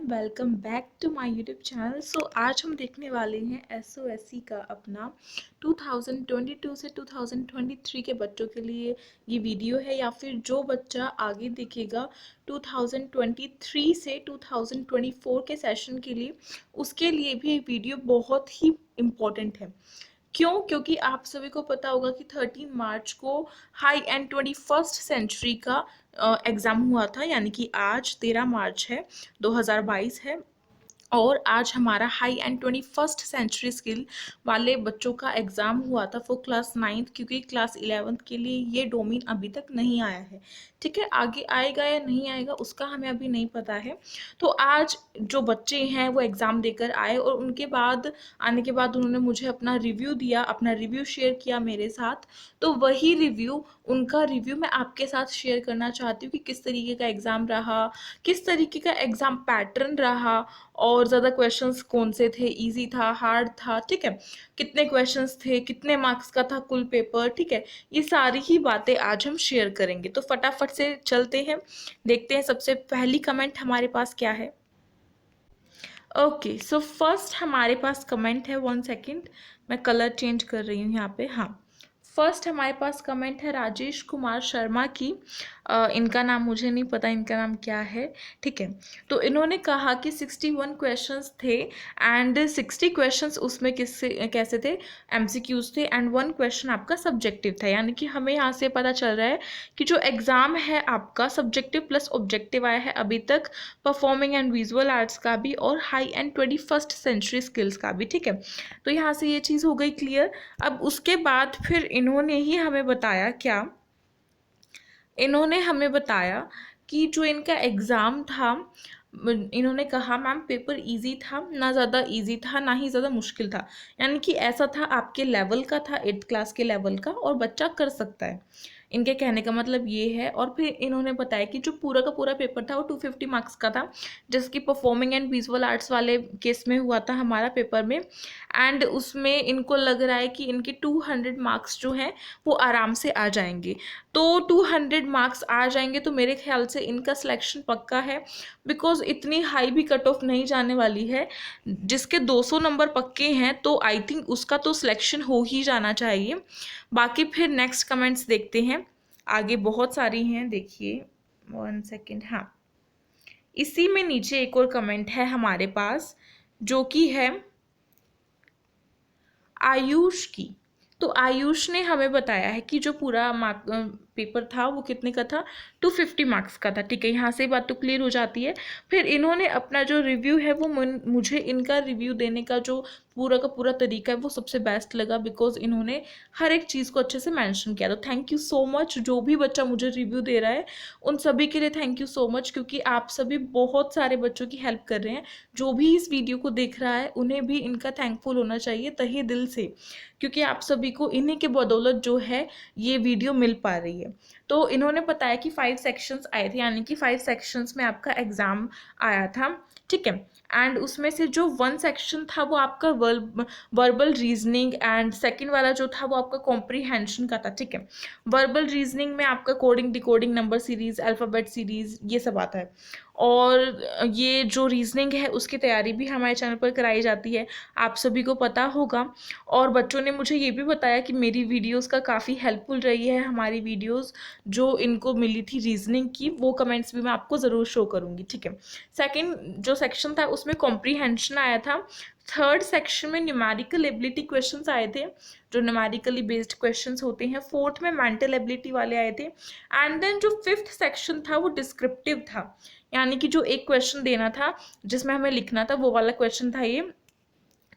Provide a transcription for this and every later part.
Welcome back to my YouTube channel. आज हम देखने वाले हैं एसओएससी का अपना 2022 से 2023 के बच्चों के लिए ये वीडियो है, या फिर जो बच्चा आगे देखेगा 2023 से 2024 के सेशन के लिए, उसके लिए भी ये वीडियो बहुत ही इम्पोर्टेंट है। क्यों? क्योंकि आप सभी को पता होगा कि 13 मार्च को हाई एंड 21st सेंचुरी का एग्ज़ाम हुआ था, यानी कि आज 13 मार्च है, 2022 है, और आज हमारा high and 21st century skill वाले बच्चों का एग्ज़ाम हुआ था फॉर क्लास 9th, क्योंकि क्लास 11th के लिए ये डोमेन अभी तक नहीं आया है। ठीक है, आगे आएगा या नहीं आएगा उसका हमें अभी नहीं पता है। तो आज जो बच्चे हैं वो एग्ज़ाम देकर आए, और उनके बाद आने के बाद उन्होंने मुझे अपना रिव्यू दिया, अपना रिव्यू शेयर किया मेरे साथ। तो वही रिव्यू, उनका रिव्यू मैं आपके साथ शेयर करना चाहती हूँ कि किस तरीके का एग्ज़ाम रहा, किस तरीके का एग्ज़ाम पैटर्न रहा, और ज़्यादा क्वेश्चंस कौन से थे, इजी था, हार्ड था, ठीक है, कितने क्वेश्चंस थे, कितने मार्क्स का था कुल पेपर, ठीक है, ये सारी ही बातें आज हम शेयर करेंगे। तो फटाफट से चलते हैं, देखते हैं सबसे पहली कमेंट हमारे पास क्या है। ओके, सो फर्स्ट हमारे पास कमेंट है, 1 सेकेंड, मैं कलर चेंज कर रही हूँ यहाँ पे। हाँ, फर्स्ट हमारे पास कमेंट है राजेश कुमार शर्मा की। इनका नाम मुझे नहीं पता, इनका नाम क्या है, ठीक है। तो इन्होंने कहा कि 61 क्वेश्चंस थे, एंड 60 क्वेश्चंस उसमें कैसे थे, एमसीक्यूज थे, एंड 1 क्वेश्चन आपका सब्जेक्टिव था। यानी कि हमें यहाँ से पता चल रहा है कि जो एग्ज़ाम है आपका सब्जेक्टिव प्लस ऑब्जेक्टिव आया है अभी तक, परफॉर्मिंग एंड विजुअल आर्ट्स का भी और high and 21st century skills का भी, ठीक है। तो यहाँ से ये चीज़ हो गई क्लियर। अब उसके बाद फिर इन्होंने ही हमें बताया, क्या इन्होंने हमें बताया कि जो इनका एग्ज़ाम था, इन्होंने कहा मैम पेपर इजी था, ना ज़्यादा इजी था ना ही ज़्यादा मुश्किल था, यानी कि ऐसा था आपके लेवल का था, 8th क्लास के लेवल का, और बच्चा कर सकता है। इनके कहने का मतलब ये है। और फिर इन्होंने बताया कि जो पूरा का पूरा पेपर था वो 250 मार्क्स का था, जिसकी परफॉर्मिंग एंड विजुअल आर्ट्स वाले केस में हुआ था हमारा पेपर में, एंड उसमें इनको लग रहा है कि इनके 200 मार्क्स जो हैं वो आराम से आ जाएंगे। तो 200 मार्क्स आ जाएंगे तो मेरे ख्याल से इनका सिलेक्शन पक्का है, बिकॉज इतनी हाई भी कट ऑफ नहीं जाने वाली है। जिसके 200 नंबर पक्के हैं तो आई थिंक उसका तो सिलेक्शन हो ही जाना चाहिए। बाकी फिर नेक्स्ट कमेंट्स देखते हैं, आगे बहुत सारी हैं, देखिए 1 सेकेंड। हाँ, इसी में नीचे एक और कमेंट है हमारे पास, जो कि है आयुष की। तो आयुष ने हमें बताया है कि जो पूरा पेपर था वो कितने का था, 250 मार्क्स का था, ठीक है। यहाँ से बात तो क्लियर हो जाती है। फिर इन्होंने अपना जो रिव्यू है वो मुझे इनका रिव्यू देने का जो पूरा का पूरा तरीका है वो सबसे बेस्ट लगा, बिकॉज इन्होंने हर एक चीज़ को अच्छे से मेंशन किया। तो थैंक यू सो मच, जो भी बच्चा मुझे रिव्यू दे रहा है उन सभी के लिए थैंक यू सो मच, क्योंकि आप सभी बहुत सारे बच्चों की हेल्प कर रहे हैं। जो भी इस वीडियो को देख रहा है उन्हें भी इनका थैंकफुल होना चाहिए तहे दिल से, क्योंकि आप सभी को इन्हीं के बदौलत जो है ये वीडियो मिल पा रही है। तो इन्होंने बताया कि 5 सेक्शंस आए थे, यानी कि 5 सेक्शंस में आपका एग्ज़ाम आया था, ठीक है। एंड उसमें से जो 1 सेक्शन था वो आपका वर्बल रीजनिंग, एंड सेकंड वाला जो था वो आपका कॉम्प्रीहेंशन का था, ठीक है। वर्बल रीजनिंग में आपका coding, decoding, number series, alphabet series, ये सब आता है। और ये जो रीजनिंग है उसकी तैयारी भी हमारे चैनल पर कराई जाती है, आप सभी को पता होगा। और बच्चों ने मुझे ये भी बताया कि मेरी वीडियोस का काफ़ी हेल्पफुल रही है, हमारी वीडियोस जो इनको मिली थी रीजनिंग की, वो कमेंट्स भी मैं आपको ज़रूर शो करूँगी, ठीक है। सेकंड जो सेक्शन था उसमें कॉम्प्रीहेंशन आया था। थर्ड सेक्शन में न्यूमेरिकल एबिलिटी क्वेश्चंस आए थे, जो न्यूमेरिकली बेस्ड क्वेश्चंस होते हैं। फोर्थ में मेंटल एबिलिटी वाले आए थे। एंड देन जो फिफ्थ सेक्शन था वो डिस्क्रिप्टिव था, यानी कि जो एक क्वेश्चन देना था जिसमें हमें लिखना था, वो वाला क्वेश्चन था ये,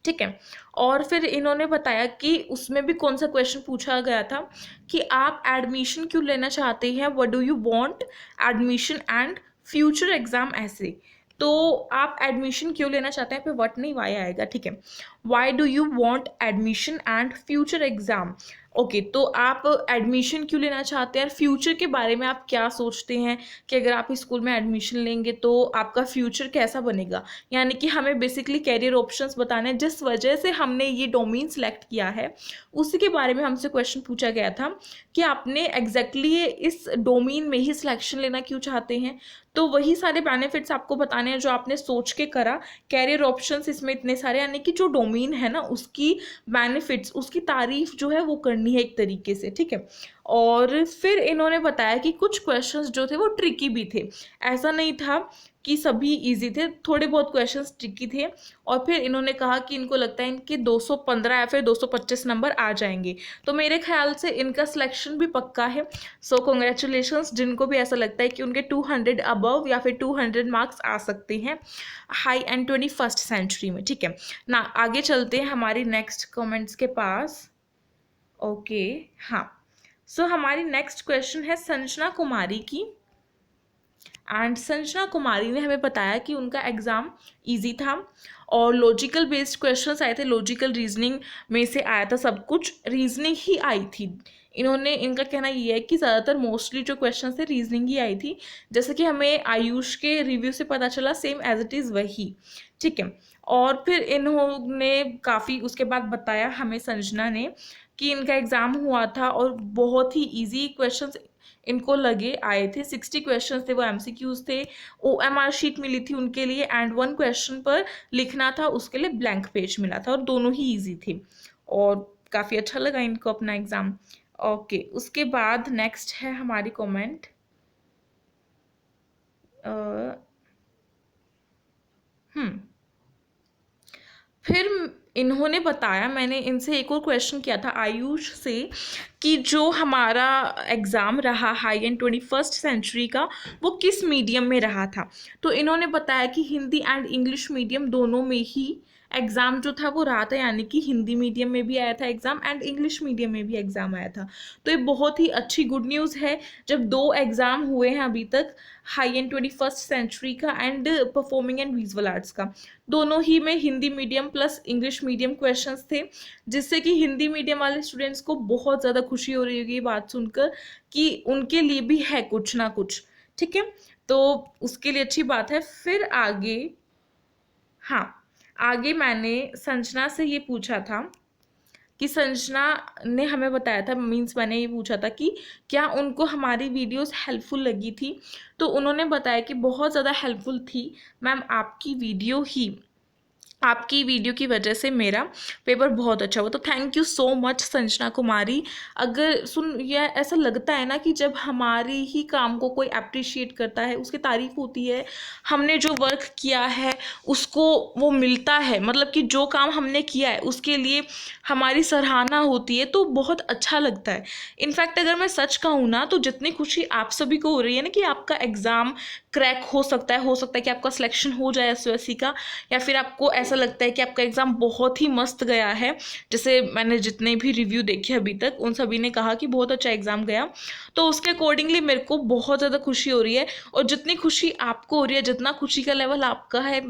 ठीक है। और फिर इन्होंने बताया कि उसमें भी कौन सा क्वेश्चन पूछा गया था कि आप एडमिशन क्यों लेना चाहते हैं, what do you want admission and future exam, ऐसे। तो आप एडमिशन क्यों लेना चाहते हैं, पे व्हाट नहीं वाई आएगा, ठीक है। Why do you want admission and future exam, okay, तो आप एडमिशन क्यों लेना चाहते हैं, फ्यूचर के बारे में आप क्या सोचते हैं कि अगर आप इस स्कूल में एडमिशन लेंगे तो आपका फ्यूचर कैसा बनेगा, यानी कि हमें बेसिकली कैरियर ऑप्शंस बताने हैं। जिस वजह से हमने ये डोमेन सेलेक्ट किया है उसी के बारे में हमसे क्वेश्चन पूछा गया था कि आपने एग्जैक्टली इस डोमेन में ही सिलेक्शन लेना क्यों चाहते हैं। तो वही सारे बेनिफिट्स आपको बताने हैं जो आपने सोच के करा। कैरियर ऑप्शंस इसमें इतने सारे, यानी कि जो डोमेन है ना उसकी बेनिफिट्स, उसकी तारीफ जो है वो करनी है एक तरीके से, ठीक है। और फिर इन्होंने बताया कि कुछ क्वेश्चंस जो थे वो ट्रिकी भी थे, ऐसा नहीं था कि सभी इजी थे, थोड़े बहुत क्वेश्चंस ट्रिकी थे। और फिर इन्होंने कहा कि इनको लगता है इनके 215 या फिर 225 नंबर आ जाएंगे, तो मेरे ख्याल से इनका सिलेक्शन भी पक्का है। सो कॉन्ग्रेचुलेशंस जिनको भी ऐसा लगता है कि उनके 200 अबव या फिर 200 मार्क्स आ सकते हैं हाई एंड 21st सेंचुरी में, ठीक है ना। आगे चलते हैं हमारी नेक्स्ट कमेंट्स के पास। ओके, हाँ, सो हमारी नेक्स्ट क्वेश्चन है संजना कुमारी की। एंड संजना कुमारी ने हमें बताया कि उनका एग्ज़ाम इजी था और लॉजिकल बेस्ड क्वेश्चंस आए थे, लॉजिकल रीजनिंग में से आया था, सब कुछ रीजनिंग ही आई थी। इनका कहना ये है कि ज़्यादातर मोस्टली जो क्वेश्चन थे रीजनिंग ही आई थी, जैसे कि हमें आयुष के रिव्यू से पता चला, सेम एज इट इज़ वही, ठीक है। और फिर इन्होंने काफ़ी उसके बाद बताया हमें संजना ने कि इनका एग्ज़ाम हुआ था और बहुत ही ईजी क्वेश्चंस इनको लगे आए थे। 60 क्वेश्चंस थे, वो एमसीक्यूज थे। ओएमआर शीट मिली थी उनके लिए एंड 1 क्वेश्चन पर लिखना था, उसके लिए ब्लैंक पेज मिला था और दोनों ही इजी थे और काफ़ी अच्छा लगा इनको अपना एग्ज़ाम। ओके, उसके बाद नेक्स्ट है हमारी कमेंट। फिर इन्होंने बताया, मैंने इनसे एक और क्वेश्चन किया था आयुष से कि जो हमारा एग्ज़ाम रहा हाई एंड 21st सेंचुरी का वो किस मीडियम में रहा था। तो इन्होंने बताया कि हिंदी एंड इंग्लिश मीडियम दोनों में ही एग्ज़ाम जो था वो रहा था, यानी कि हिंदी मीडियम में भी आया था एग्ज़ाम एंड इंग्लिश मीडियम में भी एग्ज़ाम आया था। तो ये बहुत ही अच्छी गुड न्यूज़ है जब 2 एग्ज़ाम हुए हैं अभी तक, हाई एंड 21st सेंचुरी का and performing and visual arts का। दोनों ही में Hindi medium plus English medium questions थे, जिससे कि हिंदी मीडियम वाले स्टूडेंट्स को बहुत ज़्यादा खुशी हो रही होगी ये बात सुनकर कि उनके लिए भी है कुछ ना कुछ, ठीक है। तो उसके लिए अच्छी बात है। फिर आगे, हाँ, आगे मैंने संजना से ये पूछा था कि संजना ने हमें बताया था, मीन्स मैंने ये पूछा था कि क्या उनको हमारी वीडियोस हेल्पफुल लगी थी। तो उन्होंने बताया कि बहुत ज़्यादा हेल्पफुल थी मैम, आपकी वीडियो की वजह से मेरा पेपर बहुत अच्छा हुआ। तो thank you so much Sanjana Kumari. अगर ये ऐसा लगता है ना कि जब हमारे ही काम को कोई अप्रिशिएट करता है, उसकी तारीफ़ होती है, हमने जो वर्क किया है उसको वो मिलता है, मतलब कि जो काम हमने किया है उसके लिए हमारी सराहना होती है, तो बहुत अच्छा लगता है। इनफैक्ट अगर मैं सच कहूँ ना, तो जितनी खुशी आप सभी को हो रही है ना कि आपका एग्ज़ाम क्रैक हो सकता है कि आपका सिलेक्शन हो जाए एसओएससी का, या फिर आपको ऐसा लगता है कि आपका एग्ज़ाम बहुत ही मस्त गया है, जैसे मैंने जितने भी रिव्यू देखे अभी तक उन सभी ने कहा कि बहुत अच्छा एग्ज़ाम गया, तो उसके अकॉर्डिंगली मेरे को बहुत ज़्यादा खुशी हो रही है। और जितनी खुशी आपको हो रही है, जितना खुशी का लेवल आपका है,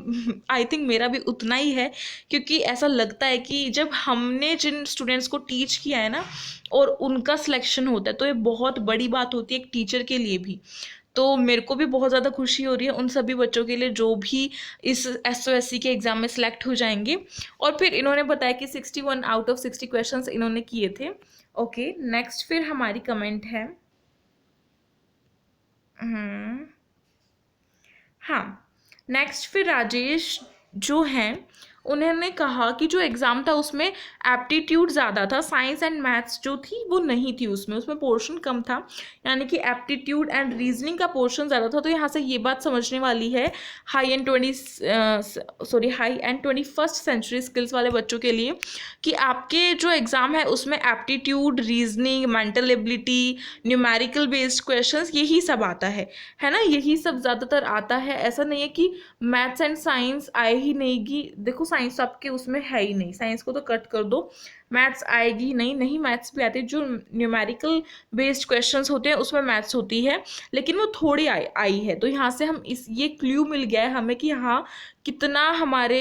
आई थिंक मेरा भी उतना ही है, क्योंकि ऐसा लगता है कि जब हमने जिन स्टूडेंट्स को टीच किया है ना और उनका सिलेक्शन होता है, तो ये बहुत बड़ी बात होती है एक टीचर के लिए भी। तो मेरे को भी बहुत ज़्यादा खुशी हो रही है उन सभी बच्चों के लिए जो भी इस एसओएससी के एग्ज़ाम में सिलेक्ट हो जाएंगे। और फिर इन्होंने बताया कि 61 आउट ऑफ 60 क्वेश्चंस इन्होंने किए थे। ओके, नेक्स्ट फिर हमारी कमेंट है, हाँ, नेक्स्ट फिर राजेश जो हैं उन्होंने कहा कि जो एग्ज़ाम था उसमें एप्टीट्यूड ज़्यादा था, साइंस एंड मैथ्स जो थी वो नहीं थी, उसमें पोर्शन कम था, यानी कि एप्टीट्यूड एंड रीजनिंग का पोर्शन ज़्यादा था। तो यहाँ से ये बात समझने वाली है high and 21st century skills वाले बच्चों के लिए कि आपके जो एग्ज़ाम है उसमें aptitude, reasoning, mental ability, numerical based questions यही सब आता है ना, यही सब ज़्यादातर आता है। ऐसा नहीं है कि मैथ्स एंड साइंस आए ही नहीं कि देखो साइंस आपके उसमें है ही नहीं, साइंस को तो कट कर दो, मैथ्स आएगी नहीं, नहीं मैथ्स भी आती है, जो न्यूमेरिकल बेस्ड क्वेश्चंस होते हैं उसमें मैथ्स होती है, लेकिन वो थोड़ी आई है। तो यहाँ से हम इस ये क्ल्यू मिल गया है हमें कि हाँ कितना हमारे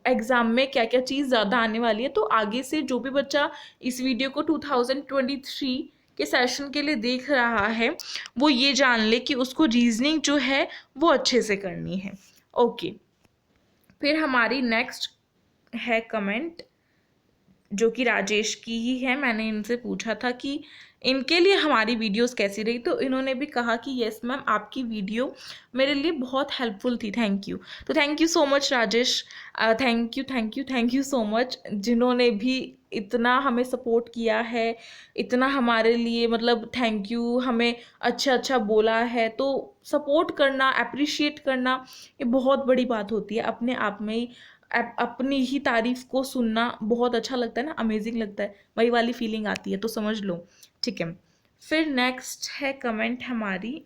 एग्जाम में क्या क्या चीज़ ज़्यादा आने वाली है। तो आगे से जो भी बच्चा इस वीडियो को 2023 के सेशन के लिए देख रहा है वो ये जान ले कि उसको रीजनिंग जो है वो अच्छे से करनी है। ओके, फिर हमारी नेक्स्ट है कमेंट जो कि राजेश की ही है। मैंने इनसे पूछा था कि इनके लिए हमारी वीडियोस कैसी रही, तो इन्होंने भी कहा कि यस मैम आपकी वीडियो मेरे लिए बहुत हेल्पफुल थी, थैंक यू। तो thank you so much Rajesh, thank you so much, जिन्होंने भी इतना हमें सपोर्ट किया है, इतना हमारे लिए मतलब थैंक यू, हमें अच्छा अच्छा बोला है। तो सपोर्ट करना, अप्रिशिएट करना ये बहुत बड़ी बात होती है अपने आप में ही। अपनी ही तारीफ को सुनना बहुत अच्छा लगता है ना, अमेजिंग लगता है, वही वाली फीलिंग आती है, तो समझ लो, ठीक है। फिर नेक्स्ट है कमेंट हमारी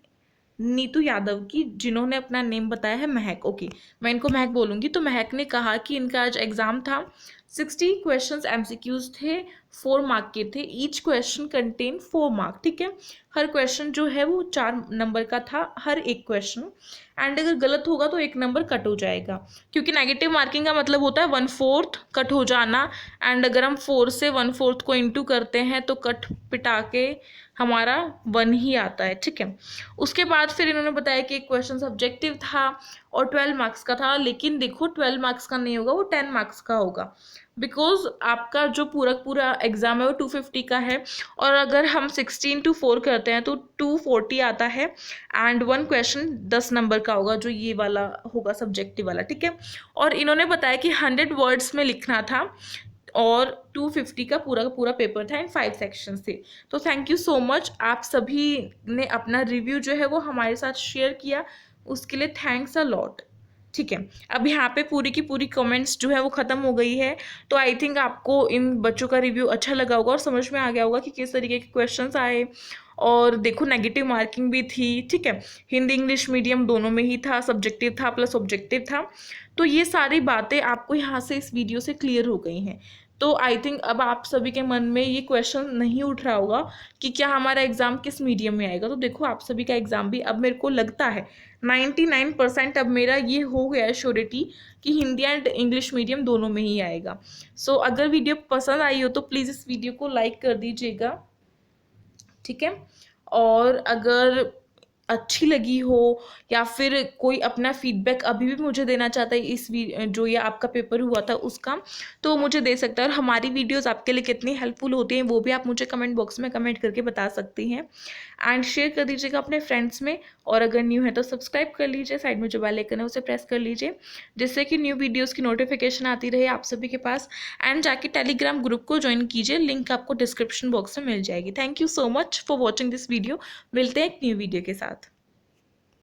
नीतू यादव की, जिन्होंने अपना नेम बताया है महक। ओके, मैं इनको महक बोलूँगी। तो महक ने कहा कि इनका आज एग्ज़ाम था, 60 क्वेश्चंस एमसीक्यूज थे, 4 मार्क के थे, ईच क्वेश्चन कंटेन 4 मार्क, ठीक है। हर क्वेश्चन जो है वो 4 नंबर का था, हर एक क्वेश्चन, एंड अगर गलत होगा तो 1 नंबर कट हो जाएगा, क्योंकि नेगेटिव मार्किंग का मतलब होता है 1/4 कट हो जाना, एंड अगर हम 4 से 1/4 को इंटू करते हैं तो कट पिटा के हमारा 1 ही आता है, ठीक है। उसके बाद फिर इन्होंने बताया कि एक क्वेश्चन सब्जेक्टिव था और 12 मार्क्स का था, लेकिन देखो 12 मार्क्स का नहीं होगा, वो 10 मार्क्स का होगा, बिकॉज आपका जो पूरा एग्जाम है वो 250 का है, और अगर हम 16/4 करते हैं तो 240 आता है, एंड 1 क्वेश्चन 10 नंबर का होगा, जो ये वाला होगा सब्जेक्टिव वाला, ठीक है। और इन्होंने बताया कि 100 वर्ड्स में लिखना था, और 250 का पूरा पेपर था एंड 5 सेक्शंस थे। तो थैंक यू सो मच, आप सभी ने अपना रिव्यू जो है वो हमारे साथ शेयर किया, उसके लिए थैंक्स अ लॉट, ठीक है। अब यहाँ पे पूरी की पूरी कमेंट्स जो है वो ख़त्म हो गई है। तो आई थिंक आपको इन बच्चों का रिव्यू अच्छा लगा होगा और समझ में आ गया होगा कि किस तरीके के क्वेश्चंस आए, और देखो नेगेटिव मार्किंग भी थी, ठीक है। हिंदी इंग्लिश मीडियम दोनों में ही था, सब्जेक्टिव था प्लस ऑब्जेक्टिव था। तो ये सारी बातें आपको यहाँ से इस वीडियो से क्लियर हो गई हैं। तो आई थिंक अब आप सभी के मन में ये क्वेश्चन नहीं उठ रहा होगा कि क्या हमारा एग्ज़ाम किस मीडियम में आएगा। तो देखो आप सभी का एग्ज़ाम भी अब मेरे को लगता है 99% अब मेरा ये हो गया है श्योरिटी कि हिंदी एंड इंग्लिश मीडियम दोनों में ही आएगा। सो अगर वीडियो पसंद आई हो तो प्लीज़ इस वीडियो को लाइक कर दीजिएगा, ठीक है। और अगर अच्छी लगी हो या फिर कोई अपना फीडबैक अभी भी मुझे देना चाहता है इस जो ये आपका पेपर हुआ था उसका, तो मुझे दे सकता है। और हमारी वीडियोस आपके लिए कितनी हेल्पफुल होती हैं वो भी आप मुझे कमेंट बॉक्स में कमेंट करके बता सकती हैं, एंड शेयर कर दीजिएगा अपने फ्रेंड्स में। और अगर न्यू है तो सब्सक्राइब कर लीजिए, साइड में जो बेल आइकन है उसे प्रेस कर लीजिए, जिससे कि न्यू वीडियोज़ की नोटिफिकेशन आती रहे आप सभी के पास। एंड जाके टेलीग्राम ग्रुप को ज्वाइन कीजिए, लिंक आपको डिस्क्रिप्शन बॉक्स में मिल जाएगी। Thank you so much for watching this video, मिलते हैं एक न्यू वीडियो के साथ।